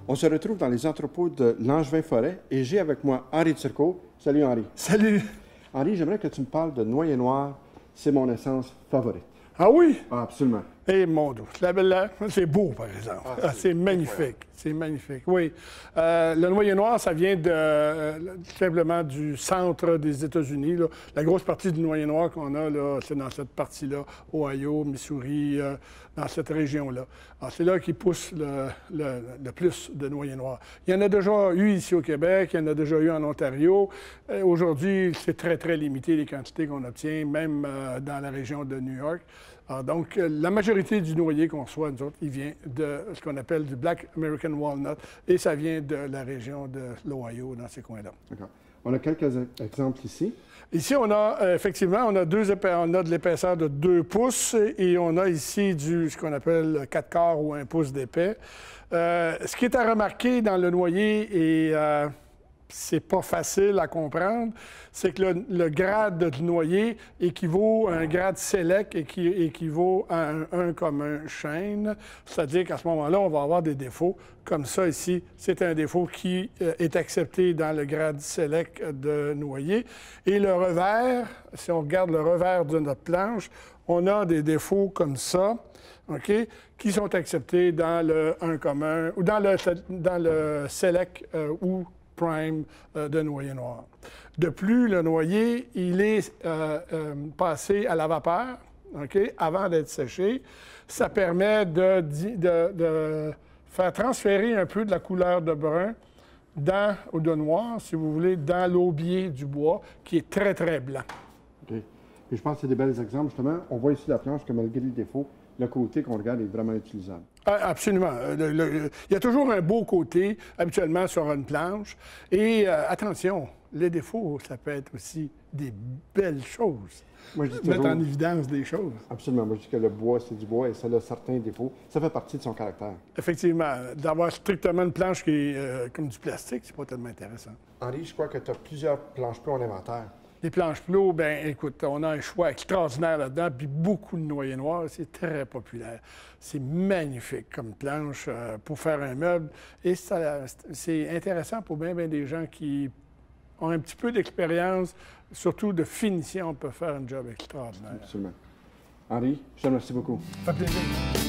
On se retrouve dans les entrepôts de Langevin-Forêt et j'ai avec moi Henri Turcot. Salut Henri. Salut. Henri, j'aimerais que tu me parles de noyer noir. C'est mon essence favorite. Ah oui? Ah, absolument. Eh mon Dieu, c'est beau par exemple. C'est magnifique, c'est magnifique. Oui. Le noyer noir, ça vient simplement du centre des États-Unis. La grosse partie du noyer noir qu'on a, c'est dans cette partie-là, Ohio, Missouri, dans cette région-là. Alors, c'est là qu'il pousse le plus de noyer noir. Il y en a déjà eu ici au Québec, il y en a déjà eu en Ontario. Aujourd'hui, c'est très, très limité les quantités qu'on obtient, même dans la région de New York. Alors, donc, la majorité du noyer qu'on reçoit, nous autres, il vient de ce qu'on appelle du Black American Walnut et ça vient de la région de l'Ohio, dans ces coins-là. D'accord. On a quelques exemples ici. Ici, on a effectivement, on a de l'épaisseur de 2 pouces et on a ici ce qu'on appelle 4 quarts ou 1 pouce d'épais. Ce qui est à remarquer dans le noyer et c'est pas facile à comprendre, c'est que le grade du noyer équivaut à un grade select et qui équivaut à un comme un chêne. C'est-à-dire qu'à ce moment-là, on va avoir des défauts. Comme ça, ici, c'est un défaut qui est accepté dans le grade select de noyer. Et le revers, si on regarde le revers de notre planche, on a des défauts comme ça, OK, qui sont acceptés dans le 1 commun ou dans le select ou prime de noyer noir. De plus, le noyer, il est passé à la vapeur, OK, avant d'être séché. Ça permet de faire transférer un peu de la couleur de brun ou de noir, si vous voulez, dans l'aubier du bois, qui est très, très blanc. OK. Et je pense que c'est des bels exemples, justement. On voit ici la planche que malgré les défauts, le côté qu'on regarde est vraiment utilisable. Absolument. Il y a toujours un beau côté, habituellement, sur une planche. Et attention, les défauts, ça peut être aussi des belles choses. Moi, je dis toujours... Mettre en évidence des choses. Absolument. Moi, je dis que le bois, c'est du bois et ça a certains défauts. Ça fait partie de son caractère. Effectivement. D'avoir strictement une planche qui est comme du plastique, c'est pas tellement intéressant. Henri, je crois que tu as plusieurs planches plots en inventaire. Les planches plots, bien, écoute, on a un choix extraordinaire là-dedans, puis beaucoup de noyer noir. C'est très populaire. C'est magnifique comme planche pour faire un meuble. Et c'est intéressant pour bien des gens qui ont un petit peu d'expérience, surtout de finition, on peut faire un job extraordinaire. Absolument. Henri, je te remercie beaucoup. Ça fait plaisir.